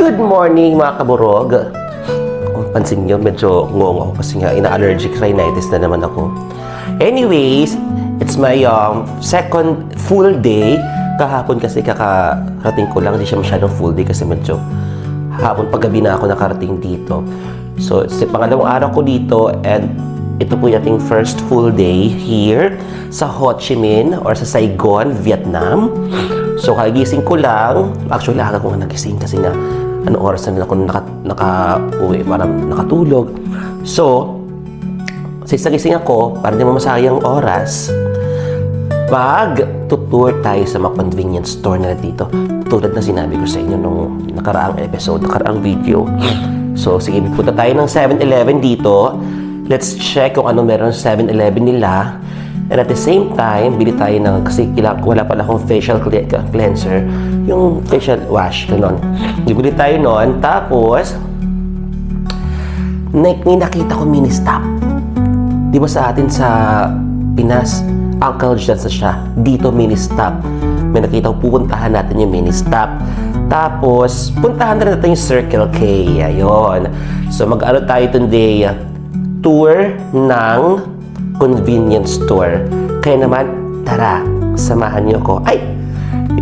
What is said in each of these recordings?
Good morning mga kaburog. Kung pansin nyo, medyo ngongo kasi nga ina-allergic rhinitis na naman ako. Anyways, it's my second full day. Kahapon kasi kakarating ko lang, hindi siya masyadong full day kasi medyo hapon paggabi na ako nakarating dito. So, it's pangalawang araw ko dito and ito po yung ating first full day here sa Ho Chi Minh or sa Saigon, Vietnam. So, kagising ko lang. Actually, aga ko nga nagising kasi nga anong oras na ako naka-uwi, parang nakatulog. So, gising ako, para di mo masayang oras, mag-tour tayo sa mga convenience store na dito. Tulad na sinabi ko sa inyo nung nakaraang episode, nakaraang video. So, sige, punta tayo ng 7-Eleven dito. Let's check kung ano meron sa 7-Eleven nila. And at the same time, bili tayo ng, kasi wala pala akong facial cleanser, yung facial wash, gano'n. Bili tayo noon, tapos, may nakita ko mini stop. Di ba sa atin sa Pinas, Uncle John's siya, dito mini stop. May nakita ko, pupuntahan natin yung mini stop. Tapos, puntahan na natin yung Circle K, ayun. So, mag-ano tayo today, tour ng convenience store. Kaya naman, tara, samahan niyo ako. Ay,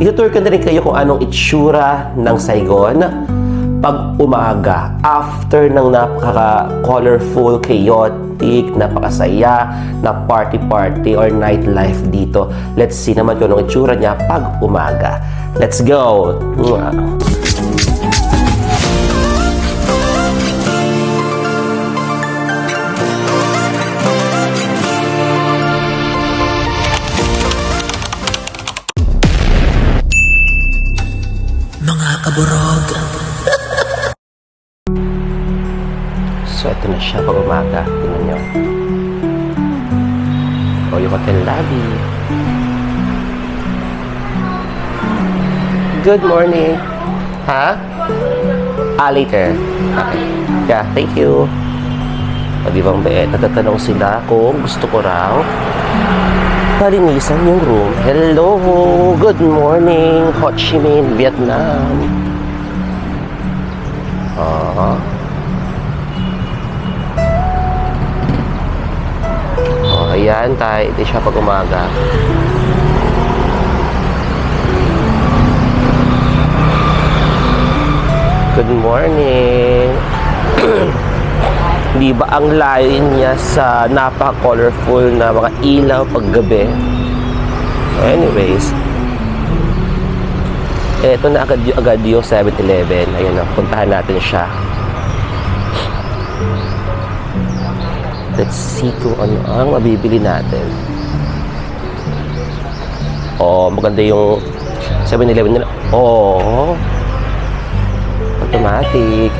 itutour ko na rin kayo kung anong itsura ng Saigon pag umaga. After ng napaka-colorful, chaotic, napakasaya na party-party or nightlife dito. Let's see naman kung anong itsura niya pag umaga. Let's go! Kaburog. So, ito na siya pag umaga. Tingnan nyo. O, yung hotel lobby. Good morning. Ha? Later. Okay. Yeah, thank you. O, di bang beet? Natatanong sila kung gusto ko raw palinisan yung room. Hello! Good morning! Ho Chi Minh, Vietnam. Ayan tayo. Ito siya pag umaga. Good morning! Di ba ang layo niya sa napaka-colorful na mga ilaw paggabi? Anyways, eto na agad yung 7-Eleven. Ayun na, puntahan natin siya. Let's see kung ano ang mabibili natin. Oh, maganda yung 7-Eleven nila. Oh, automatic.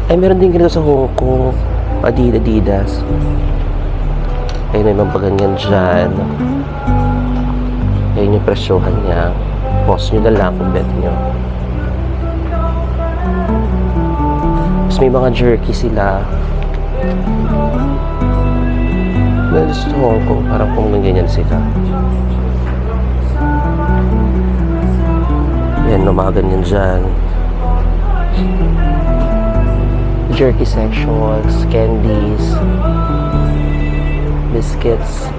Ay, meron din ganito sa Hong Kong. Adidas. Ay, may mga ganyan dyan. Ayun yung presyohan niya. Post nyo na lang kung bet nyo. Tapos may mga jerky sila. Meron sa Hong Kong. Parang kung ganyan sila. Yan, mga ganyan dyan. Jerky sections, candies, biscuits,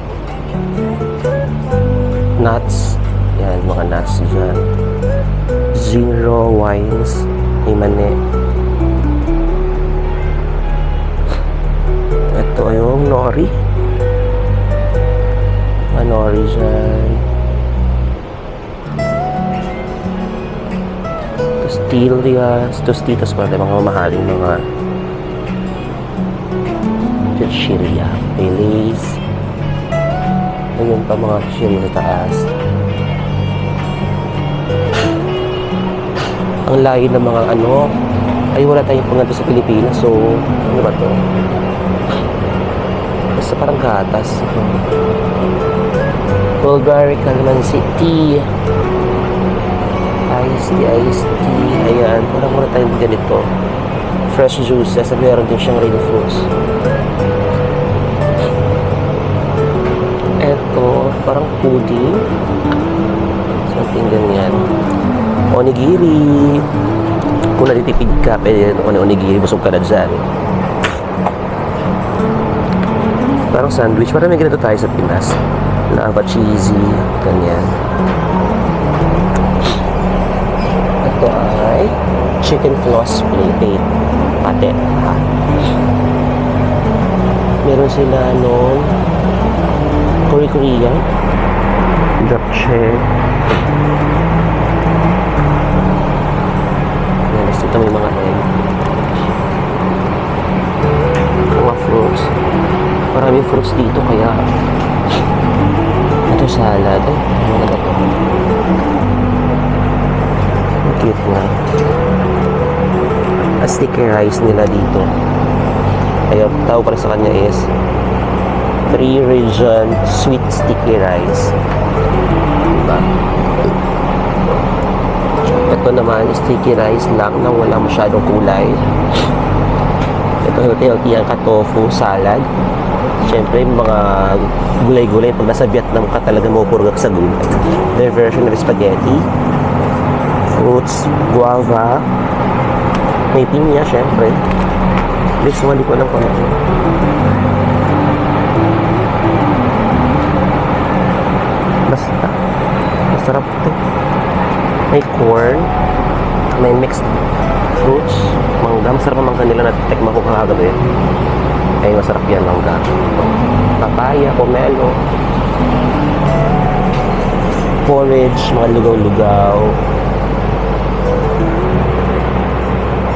nuts. Yan, mga nuts dyan. Zero wines, imane. Ito yung nori. Mga nori dyan. Tostitos pa rin, mga mamahaling mga chichirya, Baileys. Ayun pa mga chichirya sa taas. Ang layo ng mga ano. Ay, wala tayong pangato sa Pilipinas. So, ano ba to? Basta parang gatas. Bulgari, Calamansi Tea. Iced tea. Ayan, parang wala tayong ganito. Fresh juices. At meron din siyang real fruits. Eto, Parang pudding. Something ganyan. Onigiri. Kung natitipid ka, pwede onigiri. Busog ka na dyan. Parang sandwich. Parang may ganito tayo sa Pinas. Lava cheesy. Ganyan. Ito ay chicken floss plate. Pate. Ha? Meron sila nung Korea. Japchae. Yan, ito may mga egg. Mga fruits. Maraming fruits dito kaya ito salad. Ay, ano na ito? Cute nga. A sticky rice nila dito. Kaya tawag para sa kanya is 3-region sweet sticky rice. Diba? Ito naman, sticky rice lang na wala masyadong kulay. Ito healthy ang tofu salad. Siyempre, mga gulay-gulay. Pag nasa Vietnam ka, talaga mapupurgak sa gulay. Their version of spaghetti. Fruits, guava. May pinya, siyempre. This one, di ko alam kung ano. Basta. Masarap ito. May corn. May mixed fruits. Mangga. Masarap ang mangga nila. Natikman ko kagabi. Ay, masarap yan mangga. Papaya, pomelo. Porridge. Mga lugaw-lugaw.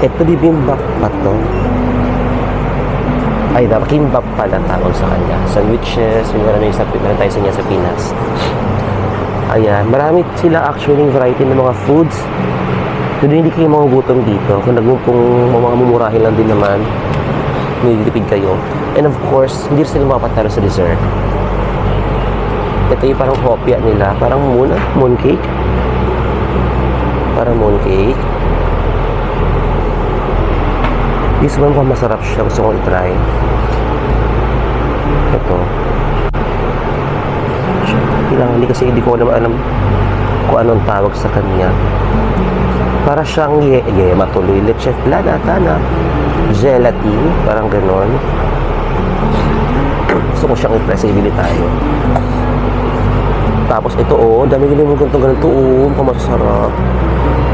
Ito bibimbap pa to. Ay, kimbap pala tawag sa kanya. Sandwiches, meron tayo sa niya sa Pinas. Ayan, marami sila actually variety ng mga foods. Hindi kayo magugutom dito. Kung mga mumurahin lang din naman, nililipid kayo. And of course, hindi sila mapatalo sa dessert. Ito yung parang hopya nila. Parang mooncake. Parang mooncake. This one pa masarap siya. Gusto kong i-try. Ito. Hindi kasi hindi ko alam kung anong tawag sa kanya. Para siyang matuloy. Leche flan ata na. Gelatin. Parang ganon. Gusto ko siyang i-try. Sige, bili tayo. Tapos ito dami mo ganito pamasarap.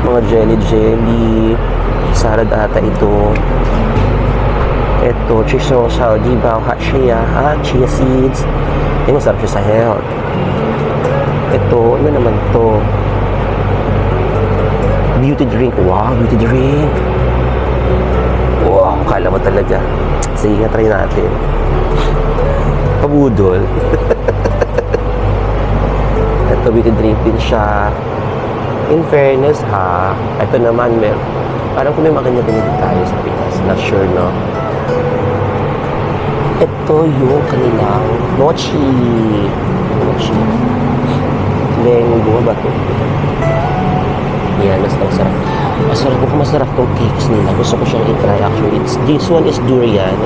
Mga jelly. Salad ata ito. Ito, chisong Saudi bao, chia seeds. Masarap siya sa health. Ito, ano naman to? Beauty drink. Wow, beauty drink. Wow, kala mo talaga. Sige nga, try natin. Pabudol. Ito, beauty drink din siya. In fairness, ito naman, parang kung may makanya-ganyan tayo sa Pinas. Not sure, no? Ito yung kanilang mochi. Lenggo ba ito? Yan, masarap. Masarap tong cakes nila. Gusto ko siyang i-try actually. This one is durian.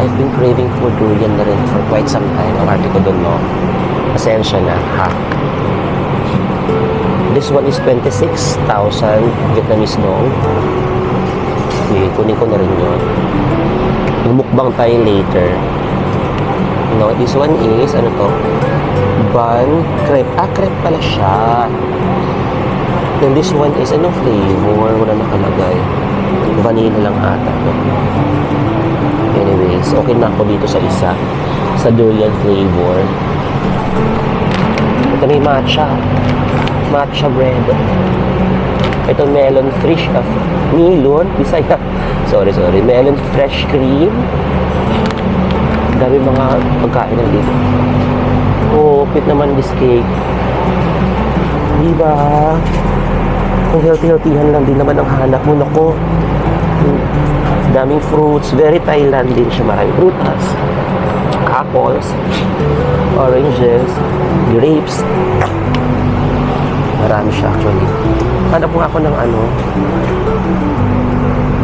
I've been craving for durian na rin for quite some time. Ang arte ko doon, no? Pasensya na, ha? This one is 26,000 Vietnamese dong. Okay, kunin ko na rin yun. Mukbang tayo later. No, this one is, ano to? Bun, crepe. Crepe pala siya. Then this one is, anong flavor? Wala nakalagay. Vanilla lang ata. Anyways, okay na ako dito sa isa. Sa durian flavor. Ito na yung matcha bread. Ito melon fresh melon, Bisaya. Sorry. Melon fresh cream. Dami mga pagkain na dito. Cute naman this cake. Diba? Kung healthy-healthyhan lang din naman ang hanap mo. Nako. Daming fruits. Very Thailand din siya. Maraming prutas. Apples. Oranges. Grapes. Marami siya actually. Hanap mo ako ng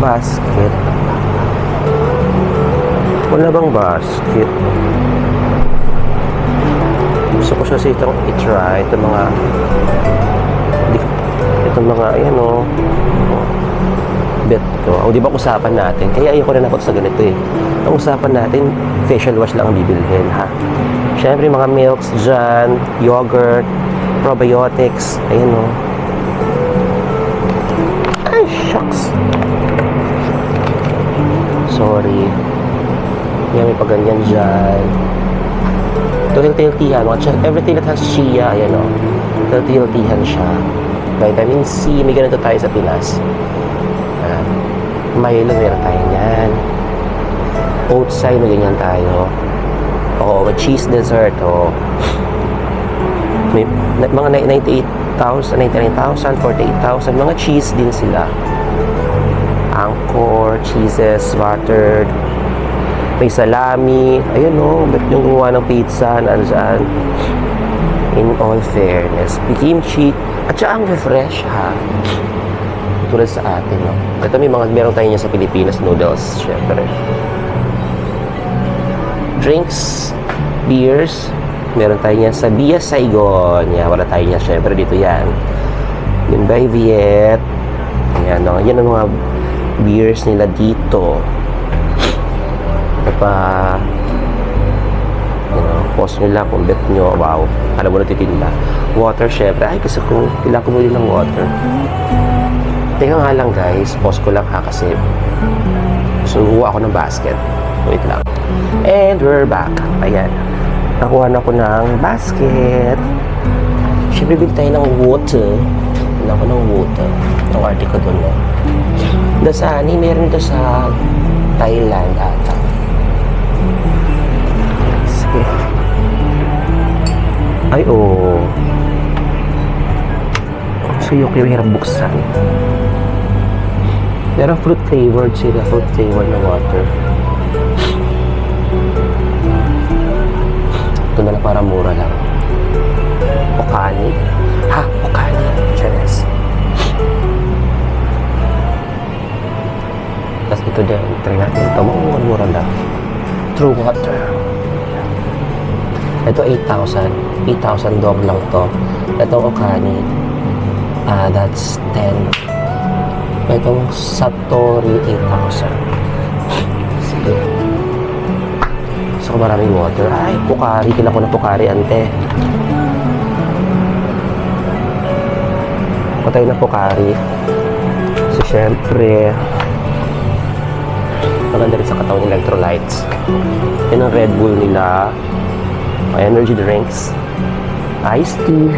basket. Wala bang basket? kasi itong i-try. Itong mga, ayan o. Bet ko. O, di ba usapan natin? Kaya ayoko na napot sa ganito eh. Ang usapan natin, facial wash lang ang bibilhin, ha? Siyempre, mga milks dyan, yogurt, probiotics. Ayan o. Ay, shucks. Sorry. Yan, may paganyan dyan. Ito, healthy-healthyhan. Everything that has chia, ayan o. Healthy-healthyhan siya. Vitamin C, may ganito tayo sa Pinas. Milo, meron tayo yan. Oats ay, may ganyan tayo. Oo, cheese dessert, oo. May mga 98,000, 99,000, 48,000, mga cheese din sila. Angkor, cheeses, buttered. May salami. Ayun o, ba't yung gumawa ng pizza, nandyan. In all fairness, kimchi, at saka ang refresh, ha? Tulad sa atin, no? Ito meron tayo niya sa Pilipinas, noodles, syempre. Drinks, beers, meron tayo niya sa Bia Saigon. Yan, wala tayo niya, syempre, dito yan. Yung Bai Viet. Yan, no? Yan ang mga beers nila dito. Ito pa, post nyo lang kung bet nyo, wow, alam mo na titinda. Water, syempre, ay, kasi kailangan ko muli ng water. Teka nga lang guys, post ko lang ha kasi suruha ako ng basket. Wait lang. And we're back. Ayan. Nakuha na ko ng basket. Siyempre, bili tayo ng water. Bili ako ng water. Ang article doon, no? Dasani, meron ito sa Thailand ata. Sige. Ay, oh. So, yung hirap buksan. Pero fruit flavored sila, fruit flavored na water. Ito na lang para mura lang. Okani. Ha, Okani. Cheres. Tapos ito din, try natin ito. Mura lang. True water. Ito 8,000. 8,000 dog lang to. Ito Okani. That's 10. Itong Satori 8,000. Sige. So, maraming water. Ay, Pocari. Kailan ko na Pocari, ante. Patay na Pocari. So, syempre, maganda rin sa katawan ng electrolytes. Yan ang Red Bull nila. May energy drinks. Iced tea.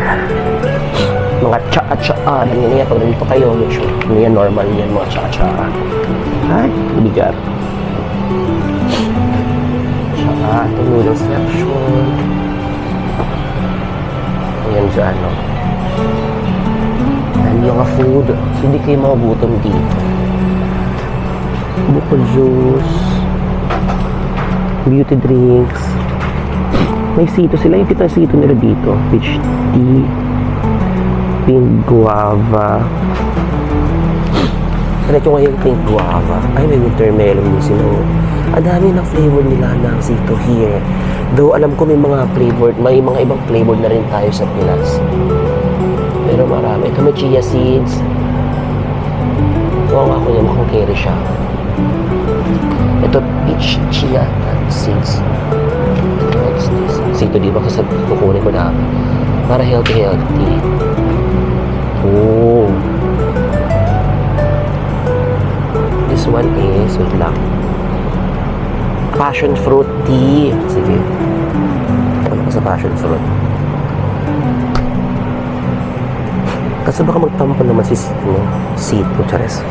Mga tsaa-tsaa. Alam niya pag nandito kayo, make sure. Yan, normal yan, mga tsaa-tsaa. Ay, bigar. Tsaka, ito noodle section. Ayan dyan, no? Ayan mga food. So, hindi kayo magutom dito. Buko juice. Beauty drinks. May sito sila. Yung kita sito nila dito. Peach tea. Pink guava. Ano ito ngayon pink guava? Ay, may winter melon din sila. Ang dami ng flavor nila ng sito here. Though alam ko may mga flavored, may mga ibang flavor na rin tayo sa Pinas. Pero marami. Ito may chia seeds. Oo nga ko niya, mukhang carry siya. Ito peach chia seeds. What's this? Sito di ba kasi kukunin ko na para healthy. Oh. This one is, wait lang. Passion fruit tea. Sige. Ano ka sa passion fruit? Kasi baka magtampo naman si Sito, Chares.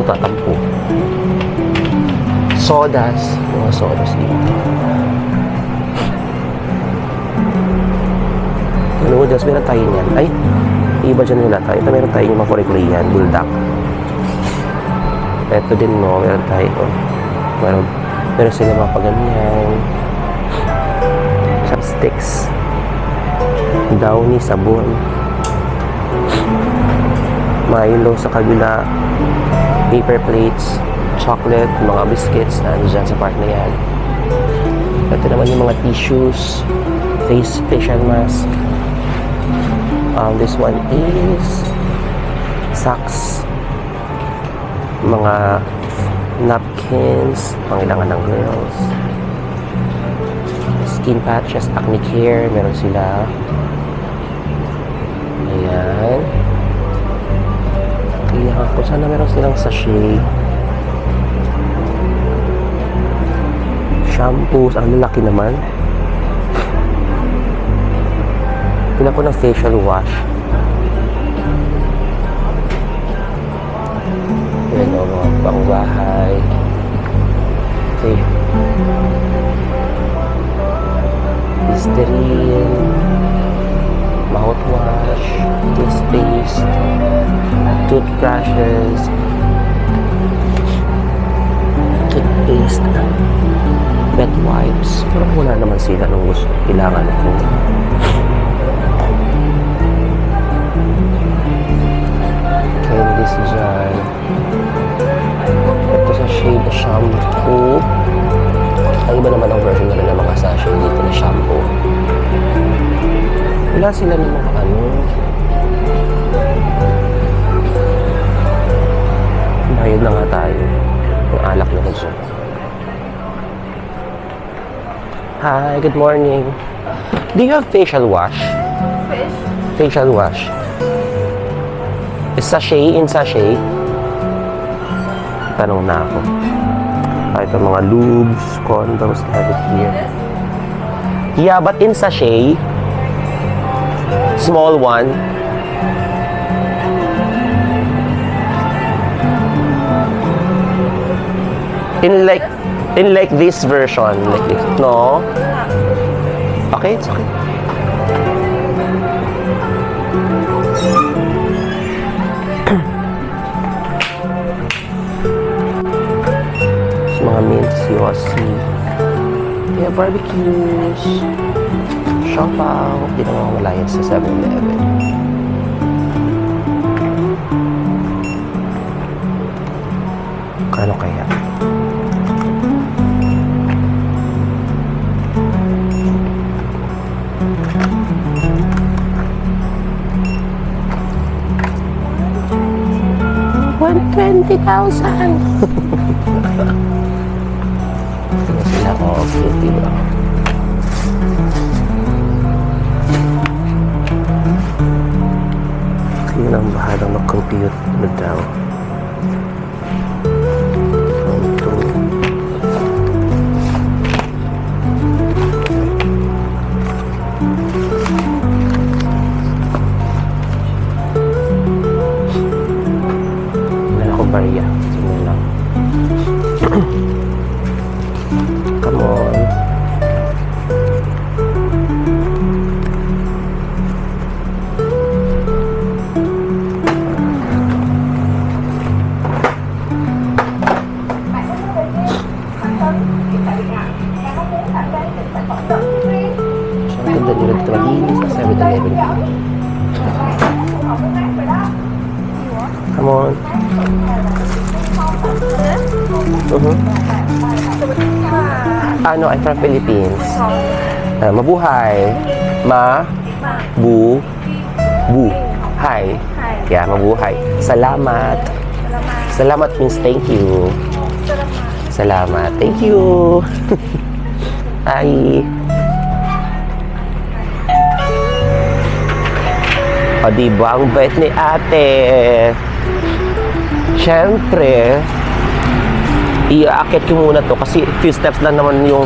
Tatampo. Sodas. Mga sodas dito. Ano, just meron tayo niyan. Ay, iba dyan nila tayo. Ito meron tayo yung mga Korean, bulldog. Ito din, no, meron tayo. Meron sila mga paganyan. Chopsticks. Downy, sabon. Milo sa kabila. Paper plates. Chocolate, mga biscuits. Nandiyan sa part na yan. Ito naman yung mga tissues. facial mask. This one is socks, mga napkins, pangailangan ng girls, skin patches, acne care, meron sila. Ayan. Iyan ko, sana meron silang sachet. Shampoos, ang lalaki naman. Pila ko ng facial wash. Yan o, mga pangbahay. Okay. Listerine, mouthwash, toothpaste, toothbrushes, wet wipes. Pero wala naman sila nung gusto. Kailangan ko. Candies dyan. Ito sa shade na shampoo. Ang iba naman ang version nila ng mga sachet dito na shampoo. Wala sila ng mga ano. Bayad na nga tayo. Yung alak na gusto. Hi, good morning. Do you have facial wash? Facial wash. Is sachet in sachet? Tanong na ako. Ito mga lubes, condoms, have it here. Yeah, but in sachet, small one. In like this version, like this. No? Okay, it's okay. Mga mints, yosi. Yeah, barbecues. Shop out. Di na mga malayan sa 7-Eleven. Kano kaya? $120,000. Sila okay, diba? Yun ang bahalang mag-compute na daw. Maria. Sige lang. Come on. Ang ganda nyo rin ito. Malinis na 7-Eleven. Come on. Ano, I'm from Philippines. Mabuhay. Hi. Yeah, mabuhay. Salamat. Salamat means thank you. Salamat. Thank you. Hi. O, diba? Ang bait ni ate. Siyempre, i-aakit ko muna to kasi few steps lang naman yung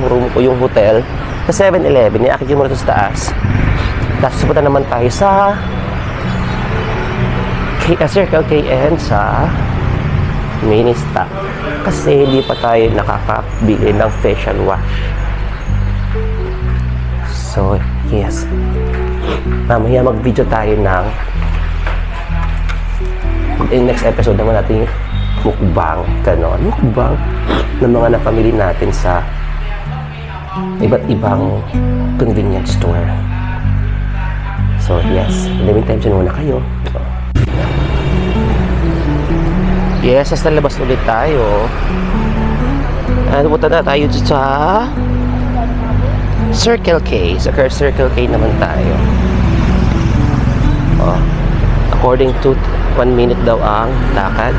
room ko, yung hotel. Sa 7-Eleven, i-aakit ko muna to sa taas. Tapos pupunta naman tayo sa Circle KN sa mini stop. Kasi hindi pa tayo nakakabili ng facial wash. So, yes. Mamaya mag-video tayo ng in next episode naman natin yung mukbang, ganon. Mukbang ng mga napamili natin sa iba't ibang convenience store. So, yes. In the meantime, dyan muna kayo. Yes, nasa labas ulit tayo. Punta na tayo sa Circle K. So, Circle K naman tayo. Oh. According to 1 minute daw ang lakad.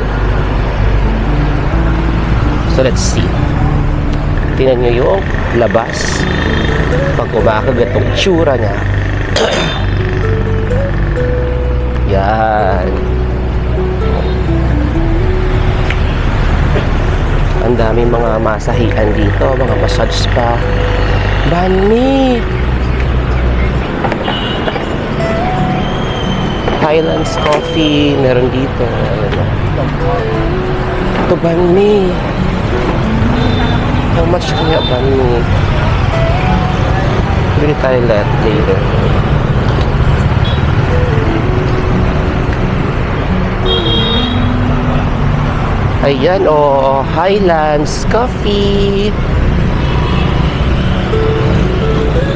So, let's see. Tingnan nyo yung labas. Pag umakag itong tsura niya. Yan. Ang daming mga masahian dito, mga massage spa. Bani! Highlands Coffee, meron dito. Ito, bani. How much kaya bani? Bili tayo later. Ayan, Highlands Coffee.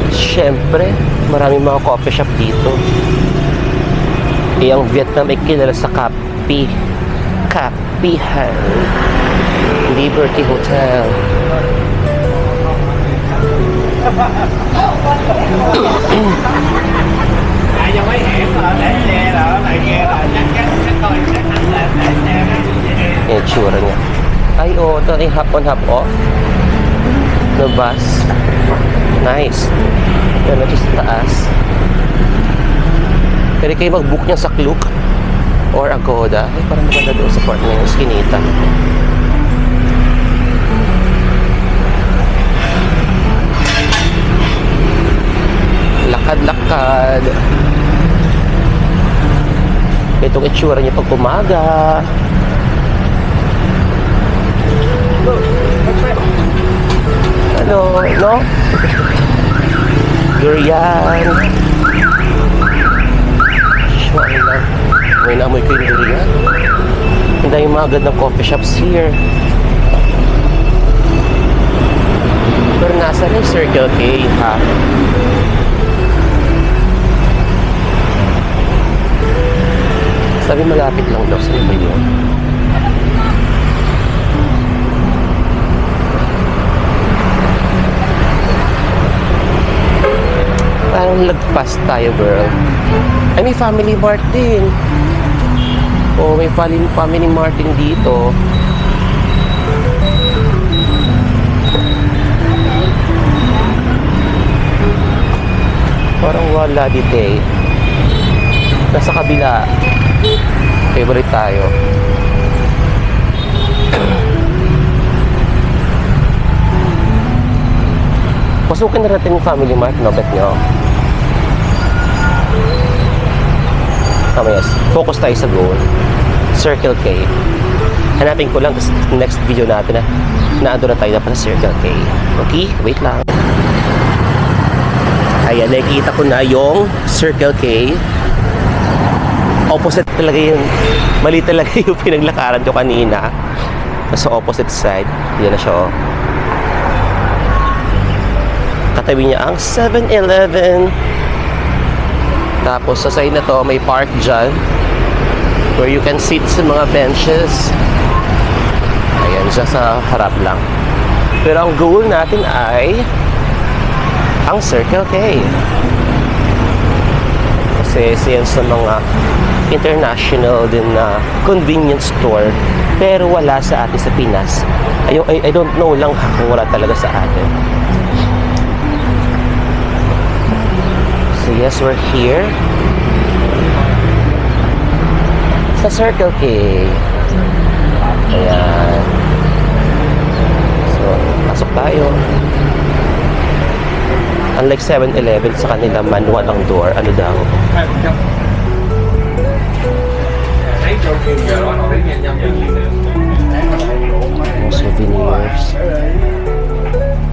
Siyempre, maraming mga coffee shop dito. Ang Vietnam ay kilala sa Kapihan. Liberty Hotel. Vô mấy hẻm là để xe là ở lại kia là chắc tôi sẽ thẳng là để xe Yung tsura niya. Ay, ito ay hop on, hop off. The bus. Nice. Yan, ito sa taas. Pwede kayo mag-book niya sa Klook or Agoda. Ay, parang maganda doon sa part na yung Skinita. Lakad-lakad. Itong itsura niya pag umaga. Hello, no? Durian. Sure lang. May naamoy ko yung durian. Hindi yung mga gandang coffee shops here. Pero nasa rin Circle K, ha? Sabi malapit lang daw. Saan ba yun? Parang lagpas tayo, girl. Ay, may Family Mart din. Oh, may Family Mart din dito. Parang wala dito eh. Nasa kabila. Favorite tayo. Pasukin na natin yung Family Mart, no? Bet nyo. Yes. Focus tayo sa goal. Circle K. Hanapin ko lang sa next video natin na naando na tayo na sa Circle K. Okay? Wait lang. Ayan, nakikita ko na yung Circle K. Opposite talaga yun. Mali talaga yung pinaglakaran ko kanina. Sa opposite side. Yan na siya, oh. Katabi niya ang 7-Eleven. Tapos sa side na to may park dyan where you can sit sa mga benches. Ayan siya sa harap lang. Pero ang goal natin ay ang Circle K. Kasi siya sa mga international din na convenience store pero wala sa atin sa Pinas. I don't know lang kung wala talaga sa atin. So yes, we're here sa Circle K. Ayan. So, pasok tayo. Unlike 7-Eleven, sa kanila manual ang door. Ano daw? Souvenirs,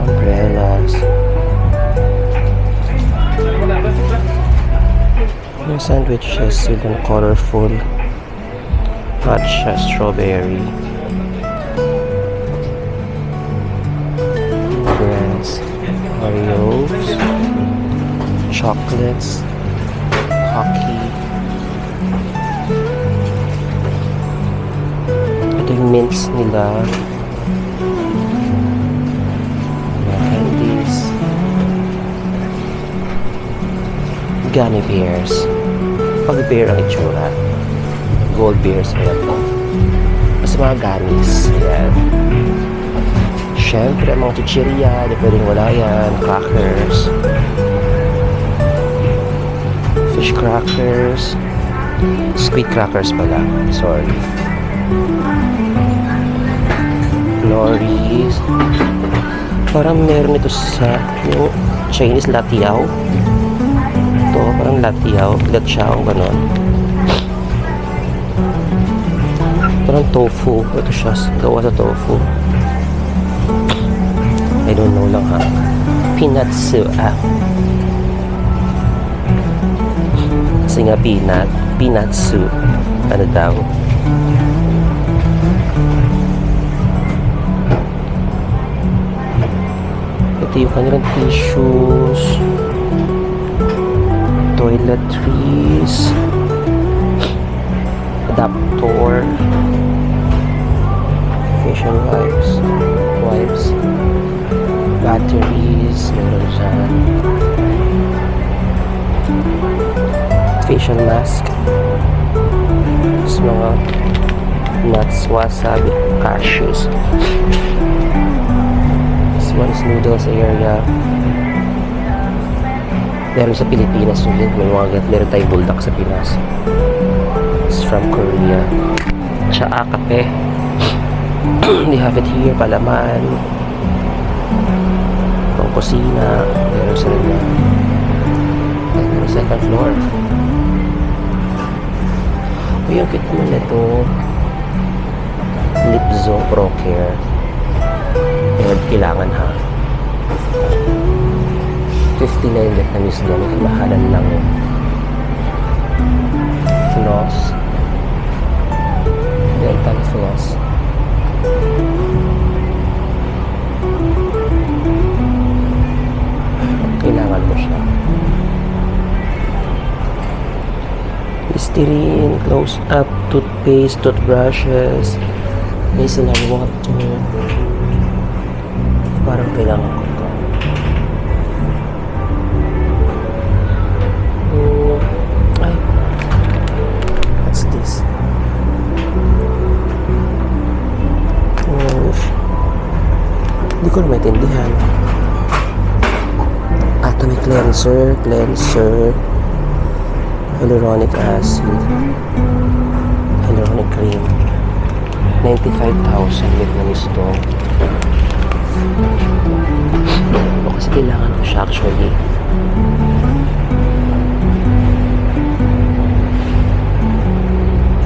umbrellas. Yung sandwiches with a colorful matcha strawberry. Brands, Oreos, chocolates, hockey. Ito yung mints nila. Mga candies. gummy bears. Pag bear ang itsura. Gold bears mo yan to. Basta mga gummies. Ayan. Siyempre, ang mga chichirya, di pwedeng wala yan. Crackers. Fish crackers. Squid crackers pala. Sorry. Lorries. Parang meron ito sa yung Chinese latiao. Ito, parang latiao. Latiao, ganon. Parang tofu. Ito siya. Gawa sa tofu. I don't know lang ha. Peanut soup. Kasi nga peanut soup. Ano daw? Ito yung kanilang tissues, toiletries, adapter, facial wipes, batteries, meron dyan, facial mask, mga nuts, wasabi, cashews. This one's noodles area. Meron sa Pilipinas yun. Meron tayong bulldog sa Pinas. It's from Korea. Tsaa kape. They have it here. Palaman. Pang kusina. Meron sa rin. Meron sa second floor. Uy, ang cute naman ito. Lipzo Pro Care. Pero kailangan ha. 59 Vietnamese doon. Kamahalan lang yun. Floss. Dental floss. Kailangan mo siya. Listerine, close-up, toothpaste, toothbrushes, micellar water. Parang kailangan ko ito. Ay, what's this? Hindi ko na maintindihan. Atomic cleanser, hyaluronic acid, hyaluronic cream, 95,000 Vietnamese dong. Kasi kailangan ko siya actually.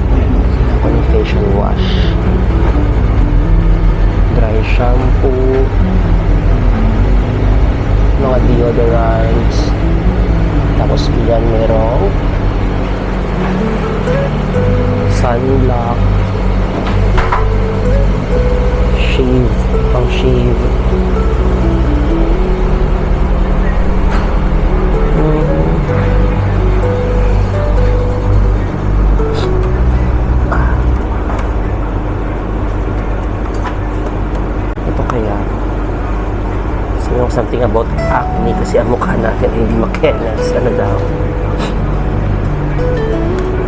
Kailangan ko ng facial wash, dry shampoo, mga deodorants, tapos yan merong sunblock, pang shave. Ito kaya something about acne kasi ang mukha natin hindi makenas. Ano daw?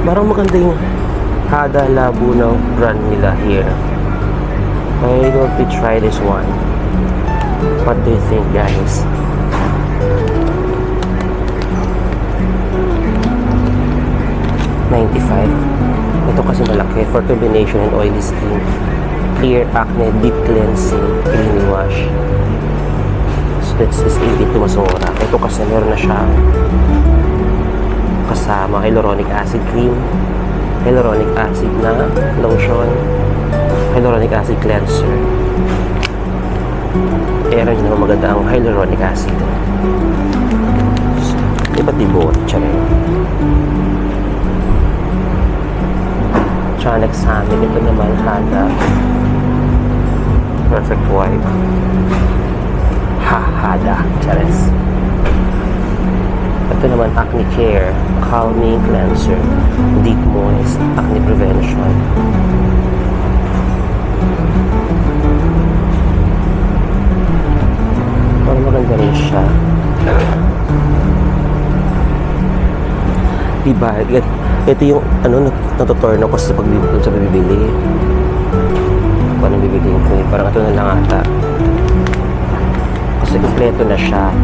Parang maganda yung Hada Labo ng brand nila here. Why don't we try this one? What do you think, guys? $95. Ito kasi malaki for combination and oily skin. Clear acne deep cleansing clean wash. So this is 82 masura. Ito kasi meron na siya kasama hyaluronic acid cream, hyaluronic acid na lotion, hyaluronic acid cleanser. Pero yun naman maganda ang hyaluronic acid. So, iba't ibot. Tsaka next sa amin, ito naman Hada Perfect White. Hada. Charis. Ito naman Acne Care Calming Cleanser Deep Moist Acne Prevention. Parang maganda rin siya. Diba? Ito yung natutorno ko sa pagbibili. Kung anong bibiliin ko. Parang ito na lang ata. Kasi kompleto na siya.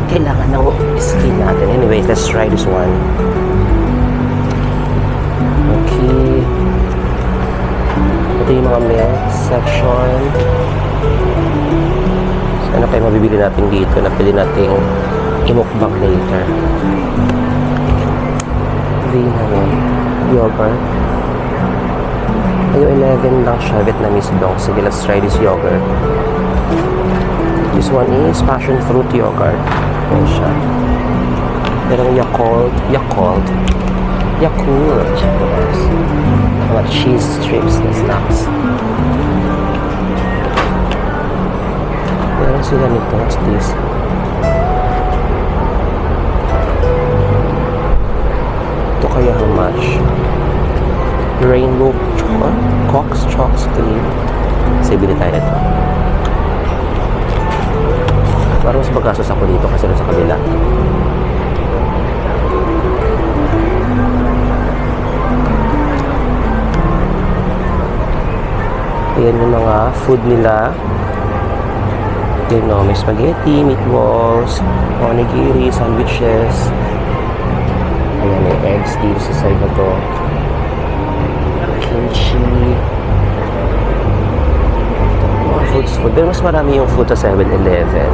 Kailangan ng skin natin. Anyway, let's try this one. Okay. Ito yung mga milk section. So, ano kayo mabibili natin dito na pili natin imukbang later. Yogurt. Ayo 11 lang siya, Vietnamese dong. Sige, let's try this yogurt. This one is passion fruit yogurt. Ayan siya. Merong Yakult. Yes. Mga cheese strips na snacks. Meron sila nito. What's this? Ito kaya how much? Rainbow Cox Chocs Cream. Kasi bili tayo nito. Parang mas magasos ako dito kasi sa kabila. Ayan yung mga food nila. Ayan o, may spaghetti, meatballs, onigiri, sandwiches. Ayan, may eggs dito sa side na to. Kimchi. Mga food. Pero mas marami yung food sa 7-Eleven.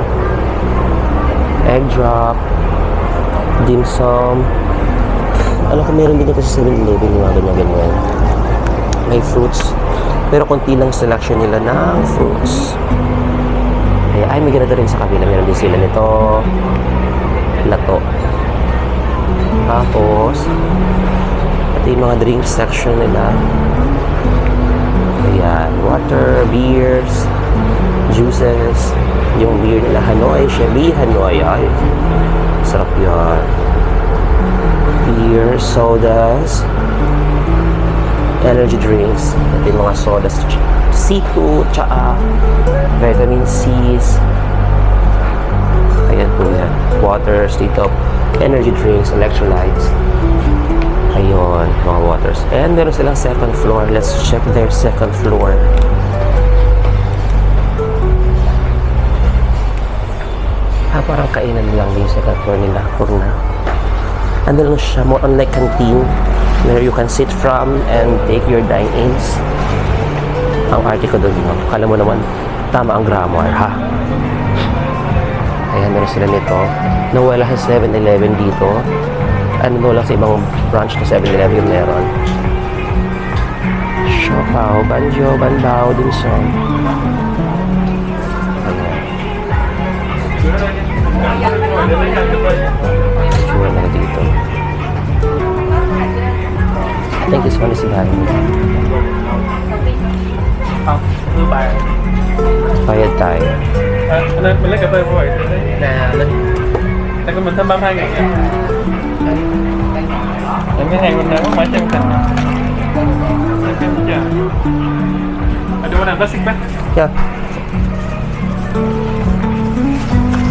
Egg drop. Dim sum. Alam ko meron din ito sa 7-Eleven yung mga ganyan-ganyan. May fruits. Pero konti lang selection nila ng fruits. Ay, may ganito rin sa kabila. Meron din sila nito. Lato. Tapos, ito yung mga drink section nila. Ayan, water, beers, juices. Yung beer nila, Hanoi, Chevy Hanoi. Ay, sarap yan. Beer, sodas, energy drinks. Ito yung mga sodas. C2, tsaa, vitamin C's. Ayan po yan. Water, state of energy drinks, electrolytes. Ayun, mga waters. And meron silang second floor. Let's check their second floor. Parang kainan lang yung second floor nila. Kurna. Ano lang siya, more on like canteen where you can sit from and take your dine-ins. Ang arte ko doon, no? Kala mo naman, tama ang grammar, ha? Ayan, meron sila nito. Nawala sa 7-Eleven dito. Ano lang sa ibang branch na 7-Eleven yung meron. Siopaw, banjo, banbao, dimsum. Sure na dito. I think this one is bad. Bayad tayo. Mình lấy cà phê của vậy nè Linh. Đây mình thêm 32 ngàn nha. Em cái hàng mình đã có phải chân thành. I do want a plastic bag. Yeah.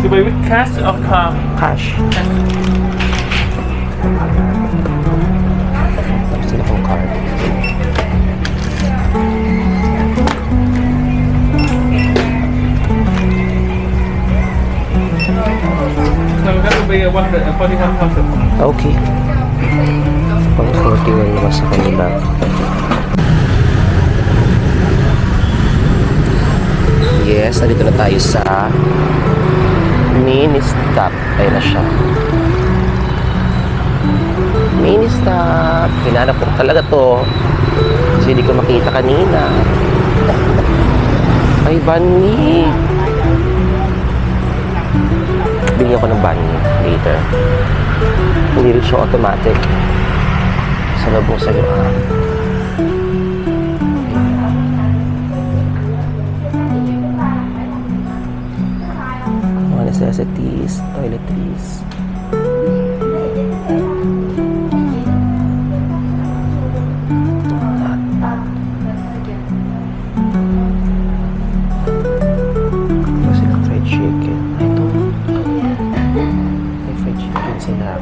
To pay with cash or card? Cash. Tapos sila kong card. So that will be 141,000. Okay. Pang 41 naman sa kanila. Yes, nandito na tayo sa mini stop. Ayun na siya. Mini stop. Hinanap ko talaga to. Kasi hindi ko makita kanina. Ay, bani. Bili ako ng bani later. Hindi rin siya automatic. Sa labong sa'yo. Mga necessities, toiletries. Ito sila fried chicken. Ito. May fried chicken sila.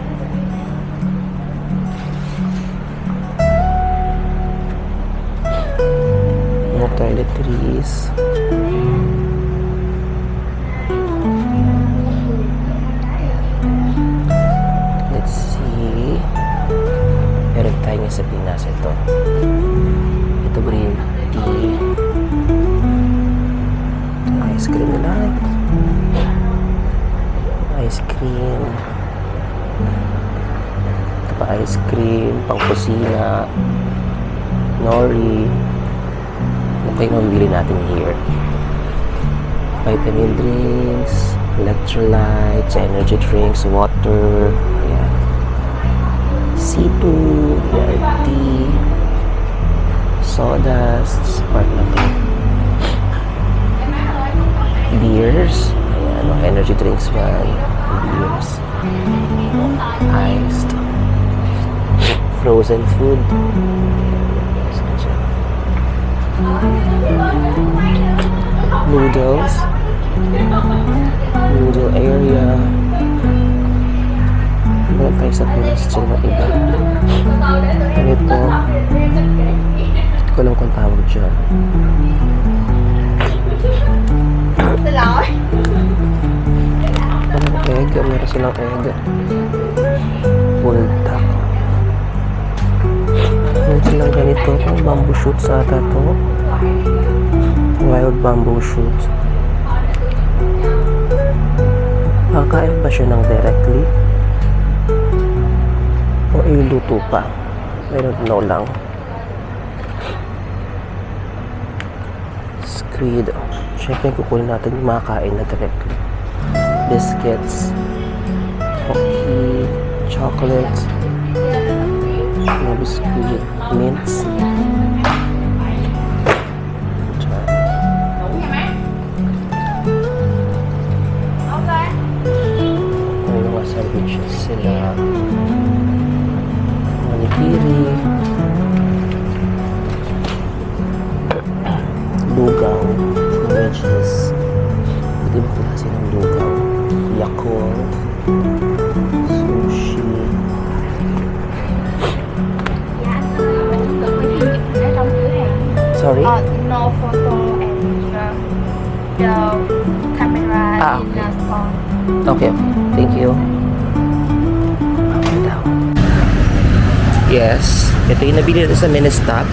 Chris. Let's see. Meron tayo nga sa Pinas ito. Ito green tea. Ito, ice cream na lang. Ice cream. Ito pa ice cream, pang kusina, nori. Ano kayo mabibili natin here? Vitamin drinks, electrolytes, energy drinks, water, ayan. C2, ayan, tea, sodas, part na to. Beers, ayan, energy drinks yan, beers, iced, frozen food, noodles, noodle area. Meron tayo sa Pinas dyan na iba. Ganito. Hindi ko alam kung tawag dyan. Anong egg? Meron silang egg. Bulldog. Meron silang ganito. Bamboo shoots ata to. Wild bamboo shoots. Kakain ba siya ng directly? O iluto pa? I don't know lang. Squid. Siyempre kukunin natin yung makakain na directly. Biscuits. Cookie. Chocolates. Mga biscuit. Mints. Sandwiches sila, manipiri, lugaw, wedges, iba klase ng lugaw, Yakult, sushi. Sorry? No photo and the camera Ah, in the phone. Okay, thank you. Yes, ito yung nabili natin sa Ministop.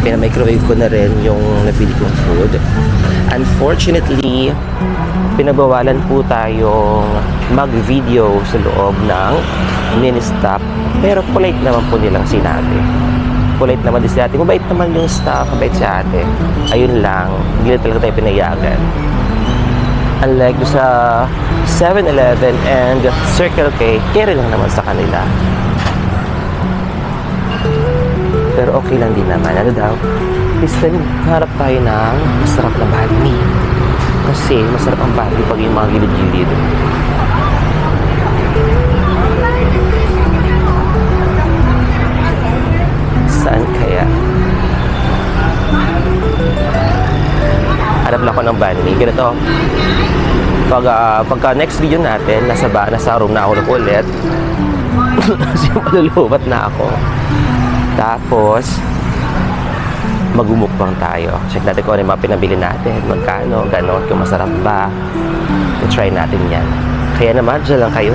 Pina-microwave ko na rin yung nabili kong food. Unfortunately, pinabawalan po tayong mag-video sa loob ng Ministop. Pero polite naman po nilang sinabi. Polite naman din si ate. Mabait naman yung staff, mabait si ate. Ayun lang, hindi na talaga tayo pinayagan. Unlike sa 7-Eleven and Circle K, carry lang naman sa kanila. Pero okay lang din naman. Ano daw? Kristen, harap tayo ng masarap na banh mi. Kasi masarap ang banh mi pag yung mga gilid-gilid. Saan kaya? Hanap lang ako ng banh mi. Ganito. Pagka next video natin, nasa room na ako ulit. Kasi malulubat na ako. Tapos, magumukbang tayo. Check natin kung ano yung mga pinabili natin. Magkano, gano'n, kung masarap ba. I-try natin yan. Kaya naman, dyan lang kayo.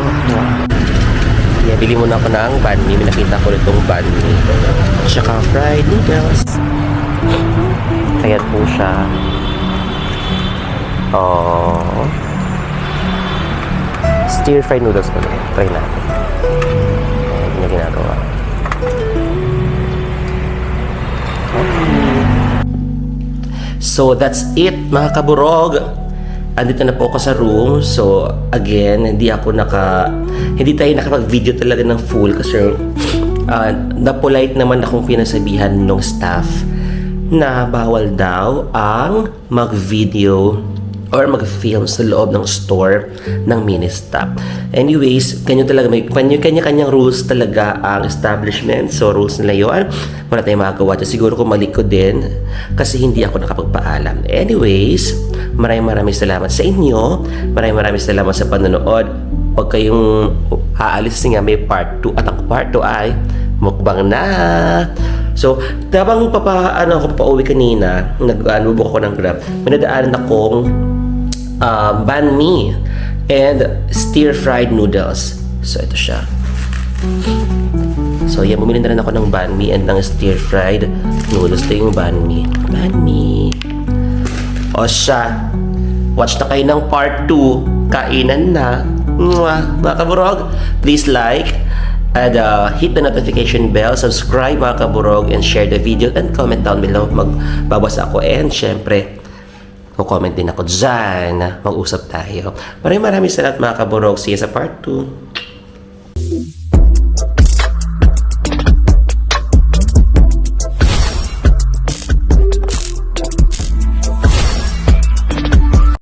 Yeah, bili muna ako ng banh mi. May nakita ko itong banh mi. Tsaka fried noodles. Ayan po siya. Oh. Stir fried noodles pa rin. Try natin. Ayan yung ginagawa. So that's it mga kaburog. Andito na po ako sa room. So again, hindi tayo nakapag-video talaga ng full kasi na-polite naman akong pinasabihan ng staff na bawal daw ang mag-video or mag-film sa loob ng store ng Ministop. Anyways, may kanya-kanyang rules talaga ang establishment. So, rules nila yun. Wala tayong magagawa dyan. Siguro kung mali ko din kasi hindi ako nakapagpaalam. Anyways, maraming salamat sa inyo. Maraming salamat sa panonood. Huwag kayong aalis nga may part 2. At ang part 2 ay mukbang na! So, tabang ako pauwi kanina, nag-bubok ako ng Grab, may nadaanan akong banh mi and stir-fried noodles. So, ito siya. So, yan, bumili na rin ako ng banh mi and ng stir-fried noodles. Ito yung banh mi. Banh mi. O siya, watch na kayo ng part 2. Kainan na. Mwah! Mga kaburog, please like and hit the notification bell, subscribe mga kaburog, and share the video and comment down below. Magbabasa ako and syempre, comment din ako dyan. Mag-usap tayo. Maraming salamat mga kaburog. See you sa part 2.